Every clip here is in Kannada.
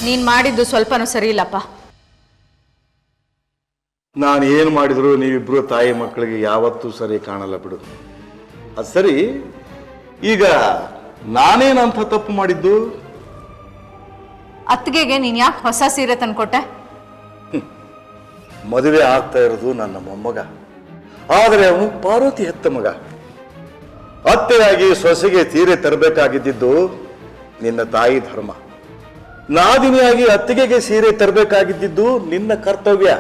ನೀನು ಮಾಡಿದ್ದು ಸ್ವಲ್ಪನೂ ಸರಿ ಇಲ್ಲಪ್ಪ. ನಾನು ಏನು ಮಾಡಿದ್ರು ನೀವಿಬ್ರು ತಾಯಿ ಮಕ್ಕಳಿಗೆ ಯಾವತ್ತೂ ಸರಿ ಕಾಣಲ್ಲ ಬಿಡು. ಅದು ಸರಿ, ಈಗ ನಾನೇನಂತ ತಪ್ಪು ಮಾಡಿದ್ದು? ಅತ್ತಿಗೆಗೆ ನೀನು ಯಾಕೆ ಹೊಸ ಸೀರೆ ತಂದ್ಕೊಟ್ಟೆ? ಮದುವೆ ಆಗ್ತಾ ಇರೋದು ನನ್ನ ಮೊಮ್ಮಗ, ಆದರೆ ಅವನು ಪಾರ್ವತಿ ಹೆತ್ತ ಮಗ. ಅತ್ತೆಯಾಗಿ ಸೊಸೆಗೆ ಸೀರೆ ತರಬೇಕಾಗಿದ್ದು ನಿನ್ನ ತಾಯಿ ಧರ್ಮ. ನಾದಿನಿಯಾಗಿ ಅತ್ತಿಗೆಗೆ ಸೀರೆ ತರಬೇಕಾಗಿದ್ದು ನಿನ್ನ ಕರ್ತವ್ಯ.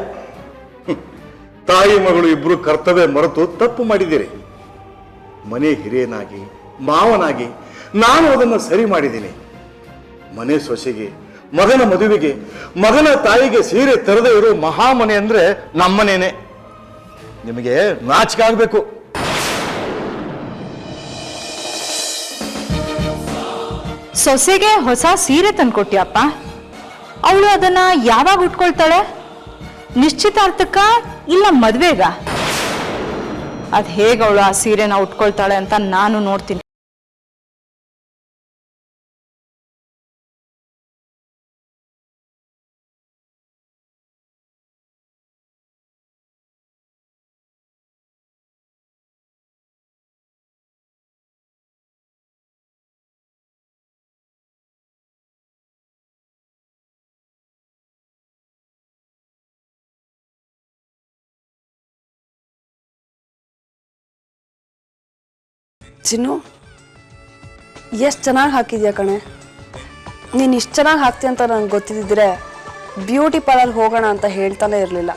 ತಾಯಿ ಮಗಳು ಇಬ್ರು ಕರ್ತವ್ಯ ಮರೆತು ತಪ್ಪು ಮಾಡಿದ್ದೀರಿ. ಮನೆ ಹಿರಿಯನಾಗಿ ಮಾವನಾಗಿ ನಾನು ಅದನ್ನು ಸರಿ ಮಾಡಿದ್ದೀನಿ. ಮನೆ ಸೊಸೆಗೆ, ಮಗನ ಮದುವೆಗೆ, ಮಗನ ತಾಯಿಗೆ ಸೀರೆ ತರದೇ ಇರೋ ಮಹಾಮನೆ ಅಂದ್ರೆ ನಮ್ಮನೇನೆ. ನಿಮಗೆ ನಾಚಿಕೆ ಆಗ್ಬೇಕು. ಸೊಸೆಗೆ ಹೊಸ ಸೀರೆ ತಂದ್ಕೊಟ್ಯಪ್ಪ. ಅವಳು ಅದನ್ನ ಯಾವಾಗ ಉಟ್ಕೊಳ್ತಾಳೆ? ನಿಶ್ಚಿತಾರ್ಥಕ್ಕ ಇಲ್ಲ ಮದ್ವೆಗ? ಅದ್ ಹೇಗೆ ಅವಳು ಆ ಸೀರೆನ ಉಟ್ಕೊಳ್ತಾಳೆ ಅಂತ ನಾನು ನೋಡ್ತೀನಿ. ಚಿನ್ನು, ಎಷ್ಟು ಚೆನ್ನಾಗಿ ಹಾಕಿದ್ಯಾ ಕಣೆ. ನೀನು ಇಷ್ಟು ಚೆನ್ನಾಗಿ ಹಾಕ್ತೀಯ ಅಂತ ನನಗೆ ಗೊತ್ತಿದ್ದಿದ್ರೆ ಬ್ಯೂಟಿ ಪಾರ್ಲರ್ ಹೋಗೋಣ ಅಂತ ಹೇಳ್ತಾನೆ ಇರಲಿಲ್ಲ.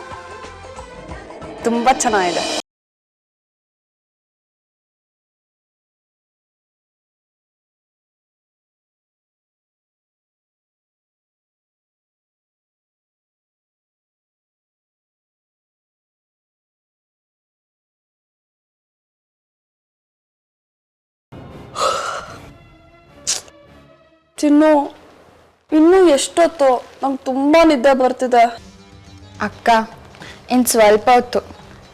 ತುಂಬ ಚೆನ್ನಾಗಿದೆ. ಚಿನ್ನು, ಇನ್ನೂ ಎಷ್ಟೊತ್ತು? ನಂಗೆ ತುಂಬ ನಿದ್ದೆ ಬರ್ತಿದೆ. ಅಕ್ಕ, ಇನ್ನು ಸ್ವಲ್ಪ ಹೊತ್ತು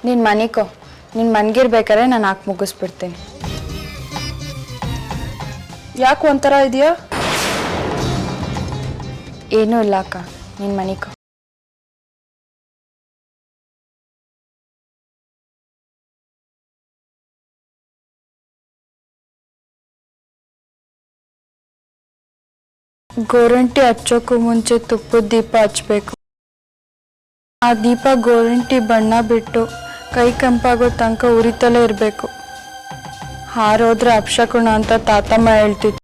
ನೀನು ಮನಿಕೋ. ನೀನು ಮನ್ಗಿರ್ಬೇಕಾದ್ರೆ ನಾನು ಹಾಕಿ ಮುಗಿಸ್ಬಿಡ್ತೀನಿ. ಯಾಕೆ ಒಂಥರ ಇದೆಯಾ? ಏನೂ ಇಲ್ಲ ಅಕ್ಕ, ನೀನು ಮನಿಕೋ. ಗೋರಂಟಿ ಹಚ್ಚೋಕ್ಕೂ ಮುಂಚೆ ತುಪ್ಪದ ದೀಪ ಹಚ್ಬೇಕು. ಆ ದೀಪ ಗೋರಂಟಿ ಬಣ್ಣ ಬಿಟ್ಟು ಕೈ ಕಂಪಾಗೋ ತನಕ ಉರಿತಲೇ ಇರಬೇಕು. ಹಾರೋದ್ರೆ ಅಪಶಕುನ ಅಂತ ತಾತಮ್ಮ ಹೇಳ್ತಿತ್ತು.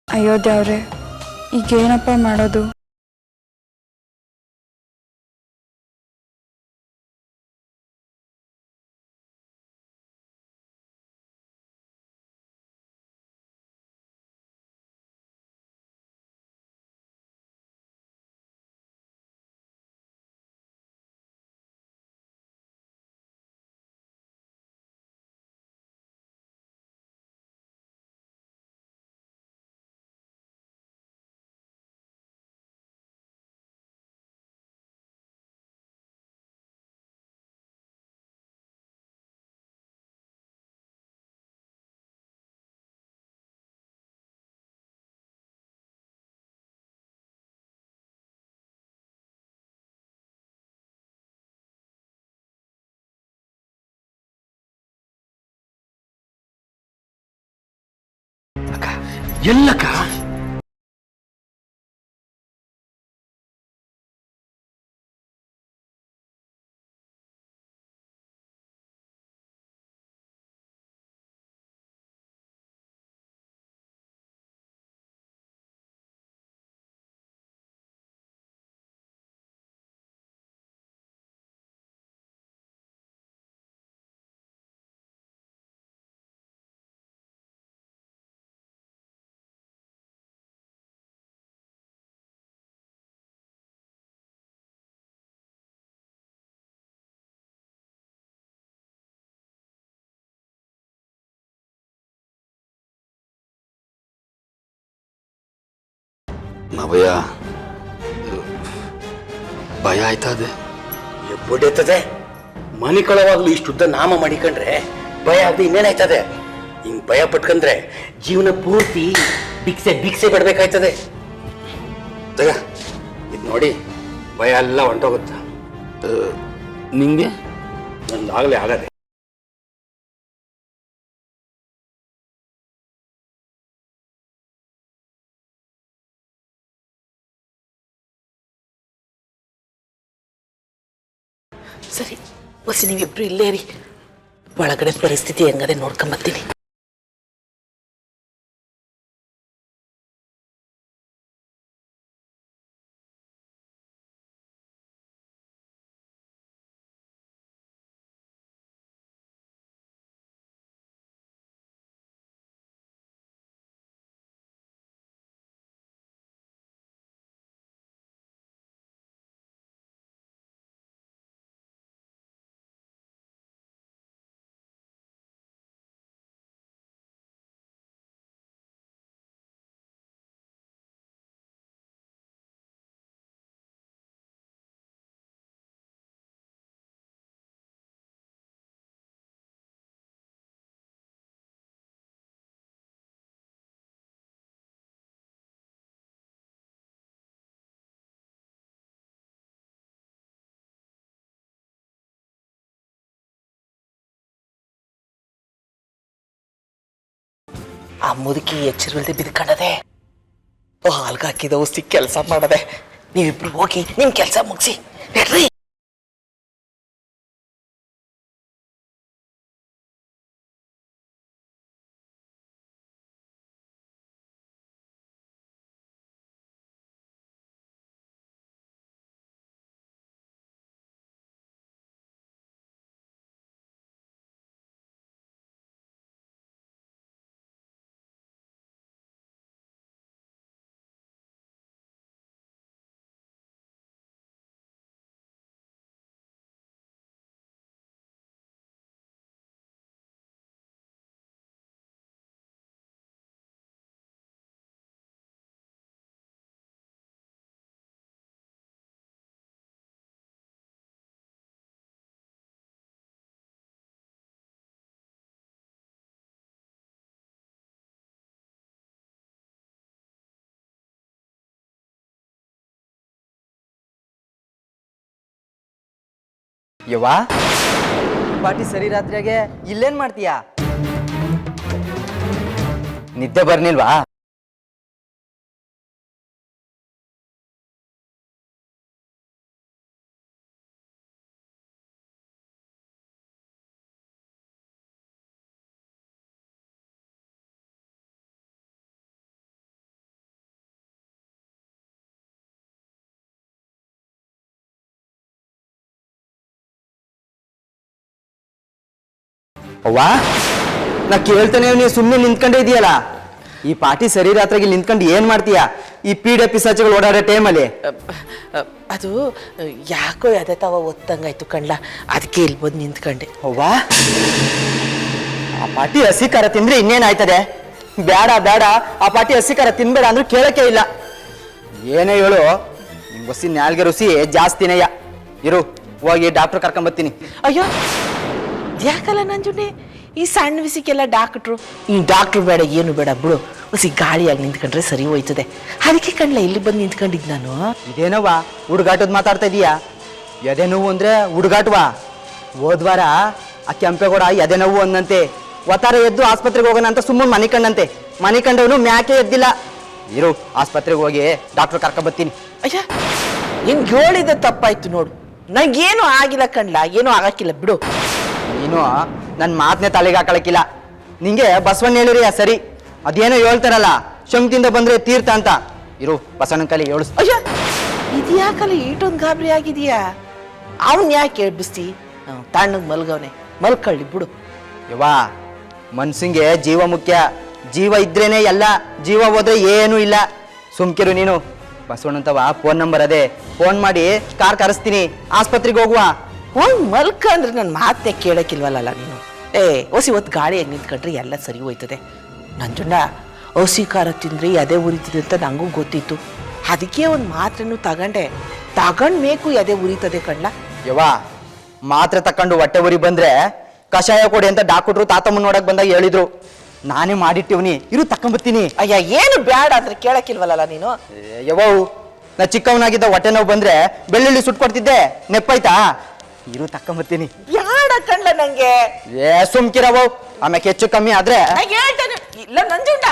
ಅಯ್ಯೋ ದೇವ್ರೆ, ಈಗೇನಪ್ಪ ಮಾಡೋದು? ಎಲ್ಲಕ್ಕ ಮಾವಯ್ಯ, ಭಯ ಆಯ್ತದೆ. ಎಬ್ಬೊಡ್ಡೆತ್ತದೆ. ಮನೆ ಕಳವಾಗ್ಲು ಇಷ್ಟುದ್ದ ನಾಮ ಮಾಡಿಕೊಂಡ್ರೆ ಭಯ ಆಗದೆ ಇನ್ನೇನಾಯ್ತದೆ? ಹಿಂಗ್ ಭಯ ಪಟ್ಕೊಂಡ್ರೆ ಜೀವನ ಪೂರ್ತಿ ಭಿಕ್ಷೆ ಬಿಡ್ಬೇಕಾಯ್ತದೆ. ತಗ ಇದು ನೋಡಿ ಭಯ ಎಲ್ಲ ಹೊಂಟೋಗುತ್ತ. ನಿಂಗೆ ನಂದಾಗಲೇ ಆಗದೆ. ಸರಿ ಬಸ್ಸಿ ನೀವಿಬ್ರು ಇಲ್ಲೇ ರೀ, ಒಳಗಡೆ ಪರಿಸ್ಥಿತಿ ಹೆಂಗದೆ ನೋಡ್ಕೊಂಬತ್ತೀನಿ. ಆ ಮುದುಕಿ ಎಚ್ಚರವಿಲ್ಲದೆ ಬಿದ್ಕೊಂಡದೆ. ಹಾಲ್ಗೆ ಹಾಕಿದ ಔಷಧಿ ಕೆಲಸ ಮಾಡದೆ. ನೀವಿಬ್ರು ಹೋಗಿ ನಿಮ್ ಕೆಲಸ ಮುಗಿಸಿ ನಡ್ರಿ. ಯವ್ವಾ ಪಾಟಿ ಸರಿ ರಾತ್ರಿಯಾಗೆ ಇಲ್ಲೇನ್ ಮಾಡ್ತೀಯಾ? ನಿದ್ದೆ ಬರ್ನಿಲ್ವಾ? ಅವ್ವಾ ನಾ ಕೇಳ್ತಾನೆ ನೀವು ಸುಮ್ಮನೆ ನಿಂತ್ಕೊಂಡೇ ಇದೆಯಲ್ಲ. ಈ ಪಾಟಿ ಸರಿ ರಾತ್ರಿಗೆ ನಿಂತ್ಕೊಂಡು ಏನ್ ಮಾಡ್ತೀಯಾ ಈ ಪೀಡೆ ಪಿಸಾಚಗಳು ಓಡಾಡೋ ಟೈಮಲ್ಲಿ? ಅದು ಯಾಕೋ ಅದೇ ತಾವ ಒತ್ತಂಗಾಯ್ತು ಕಣ್ಲ, ಅದಕ್ಕೆ ಇಲ್ಲಿ ಬಂದು ನಿಂತ್ಕೊಂಡೆ. ಅವ್ವಾ ಆ ಪಾಟಿ ಹಸಿ ಖಾರ ತಿಂದ್ರೆ ಇನ್ನೇನಾಯ್ತದೆ? ಬೇಡ ಬೇಡ ಆ ಪಾಟಿ ಹಸಿ ಖಾರ ತಿನ್ಬೇಡ ಅಂದ್ರೆ ಕೇಳಕ್ಕೆ ಇಲ್ಲ. ಏನೇ ಹೇಳು ನಿಮ್ ಬಸ್ಸಿ ನಾಲ್ಗೆ ರುಚಿ ಜಾಸ್ತಿನೇಯ. ಇರು ಹೋಗಿ ಡಾಕ್ಟರ್ ಕರ್ಕೊಂಬರ್ತೀನಿ. ಅಯ್ಯೋ ಯಾಕಲ್ಲ ನಂಜುಂಡೆ, ಈ ಸಣ್ಣ ವಿಸಿಗೆಲ್ಲ ಡಾಕ್ಟ್ರು, ಈ ಡಾಕ್ಟ್ರು ಬೇಡ ಏನು ಬೇಡ ಬಿಡು, ಹೊಸಿ ಗಾಳಿಯಾಗಿ ನಿಂತ್ಕೊಂಡ್ರೆ ಸರಿ ಹೋಯ್ತದೆ. ಅದಕ್ಕೆ ಕಣ್ಲ ಇಲ್ಲಿ ಬಂದು ನಿಂತ್ಕೊಂಡಿದ್ದು ನಾನು. ಇದೇನವ್ವ ಹುಡುಗಾಟದ್ ಮಾತಾಡ್ತಾ ಇದೀಯಾ? ಎದೆ ನೋವು ಅಂದ್ರೆ ಹುಡುಗಾಟವಾ? ಹೋದ್ವಾರ ಆ ಕೆಂಪೇಗೌಡ ಎದೆ ನೋವು ಅಂದಂತೆ ಒತ್ತಾರೆ ಎದ್ದು ಆಸ್ಪತ್ರೆಗೆ ಹೋಗೋಣ ಅಂತ ಸುಮ್ಮನೆ ಮನೆ ಕಂಡಂತೆ. ಮನೆ ಕಂಡವನು ಮ್ಯಾಕೆ ಎದ್ದಿಲ್ಲ. ಇರು ಆಸ್ಪತ್ರೆಗೆ ಹೋಗಿ ಡಾಕ್ಟರ್ ಕರ್ಕೊಂಬರ್ತೀನಿ. ಅಯ್ಯ ನಿನ್ಗೆ ಹೇಳಿದ ತಪ್ಪಾಯ್ತು ನೋಡು, ನಂಗೇನು ಆಗಿಲ್ಲ ಕಣ್ಲ, ಏನೂ ಆಗಕ್ಕಿಲ್ಲ ಬಿಡು. ನೀನು ನನ್ನ ಮಾತನ್ನೇ ತಲೆಗೆ ಹಾಕೊಳಕ್ಕಿಲ್ಲ. ನಿಂಗೆ ಬಸವಣ್ಣ ಹೇಳಿರಿ ಸರಿ, ಅದೇನೋ ಹೇಳ್ತಾರಲ್ಲ ಶಂಕ್ತಿಯಿಂದ ಬಂದ್ರೆ ತೀರ್ಥ ಅಂತ. ಇರು ಬಸವಣ್ಣನ ಕಲಿ ಹೇಳಿಸ್. ಅಯ್ಯ ಇದ್ಯಾಕಲ್ಲ ಈಟೊಂದು ಗಾಬರಿ ಆಗಿದೆಯಾ? ಅವನ್ ಯಾಕೆ ಎಬ್ಬಿಸ್ತಿ? ತಣ್ಣಗೆ ಮಲ್ಗವನೆ, ಮಲ್ಕೊಳ್ಳಿ ಬಿಡು. ಯವ್ವಾ ಮನ್ಸಿಂಗೆ ಜೀವ ಮುಖ್ಯ. ಜೀವ ಇದ್ರೇನೆ ಎಲ್ಲ, ಜೀವ ಹೋದ್ರೆ ಏನೂ ಇಲ್ಲ. ಸುಮ್ಕಿರು ನೀನು. ಬಸವಣ್ಣಂತವ ಫೋನ್ ನಂಬರ್ ಅದೇ, ಫೋನ್ ಮಾಡಿ ಕಾರ್ ಕರೆಸ್ತೀನಿ, ಆಸ್ಪತ್ರೆಗೆ ಹೋಗುವ. ಹೋಗಿ ಮಲ್ಕ ಅಂದ್ರೆ ನನ್ನ ಮಾತೇ ಕೇಳಕ್ಕಿಲ್ವಲ್ಲ ನೀನು. ಹೊಸಿ ಹೊತ್ತು ಗಾಳಿಯಾಗಿ ನಿಂತ್ಕೊಂಡ್ರೆ ಎಲ್ಲ ಸರಿ ಹೋಯ್ತದೆ. ನಂಜುಂಡ ಹಸಿ ಖಾರ ತಿಂದ್ರೆ ಎದೆ ಉರಿತದೆ ಅಂತ ನಂಗೂ ಗೊತ್ತಿತ್ತು. ಅದಕ್ಕೆ ಒಂದು ಮಾತ್ರೆನೂ ತಗೊಂಡ್ಮೇಕು ಎದೆ ಉರಿತದೆ ಕಣ್ಲ. ಯವ್ವಾ ಮಾತ್ರೆ ತಕೊಂಡು ಹೊಟ್ಟೆ ಉರಿ ಬಂದ್ರೆ ಕಷಾಯ ಕೊಡಿ ಅಂತ ಡಾಕ್ಟ್ರು ತಾತಮ್ಮನ ನೋಡಕ್ ಬಂದಾಗ ಹೇಳಿದ್ರು. ನಾನೇ ಮಾಡಿಟ್ಟಿವ್ನಿ, ಇರು ತಕೊಂಬತ್ತೀನಿ. ಅಯ್ಯ ಏನು ಬೇಡ ಅಂದ್ರೆ ಕೇಳಕ್ಕಿಲ್ವಲ್ಲ ನೀನು. ಯವ್ವ ನಾ ಚಿಕ್ಕವನಾಗಿದ್ದ ಹೊಟ್ಟೆ ನೋವು ಬಂದ್ರೆ ಬೆಳ್ಳುಳ್ಳಿ ಸುಟ್ಕೊಡ್ತಿದ್ದೆ ನೆಪ್ಪಾಯ್ತಾ ಇರು ತಕ್ಕಂಬತ್ತೀನಿ ಯಾಡ ಕಣ್ಲ ನಂಗೆ ಸುಮ್ಕಿರವು ಆಮೇಲೆ ಹೆಚ್ಚು ಕಮ್ಮಿ ಆದ್ರೆ ನಂಗೆ ಹೇಳ್ತಾನೆ ಇಲ್ಲ ನಂಜುಂಡ.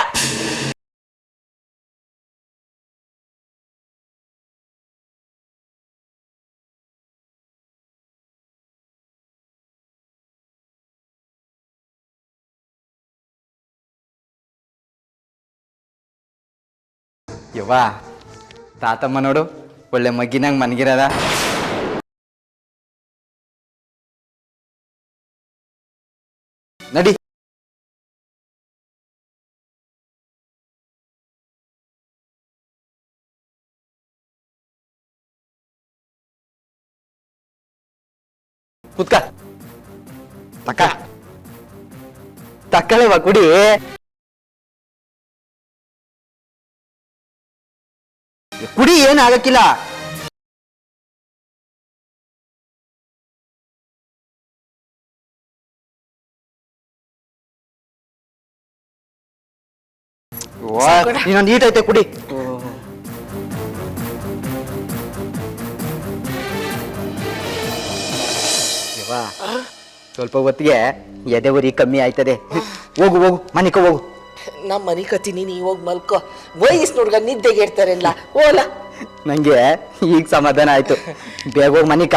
ಯವ್ವ ತಾತಮ್ಮ ನೋಡು ಒಳ್ಳೆ ಮಗ್ಗಿನಂಗ್ ಮನ್ಗಿರದ ನಡಿ ಕುತ್ಕ ತಕ್ಕಳೆವ ಕುಡಿ ಕುಡಿ ಏನು ಆಗಕ್ಕಿಲ್ಲ ನೀನೊಂದು ನೀಟ್ ಐತೆ ಕುಡಿ ಸ್ವಲ್ಪ ಹೊತ್ತಿಗೆ ಎದೆ ಉರಿ ಕಮ್ಮಿ ಆಯ್ತದೆ ಹೋಗು ಹೋಗು ಮನಿಕ ಹೋಗು ನಮ್ಮ ಮನೆ ಕತ್ತೀನಿ ನೀ ಹೋಗಿ ಮಲ್ಕೋ ವಯಸ್ಸು ನೋಡ್ಗ ನಿದ್ದೆಗೆ ಇರ್ತಾರಲ್ಲ ಓಲ ನಂಗೆ ಈಗ ಸಮಾಧಾನ ಆಯ್ತು ಬೇಗ ಹೋಗಿ ಮನಿಕ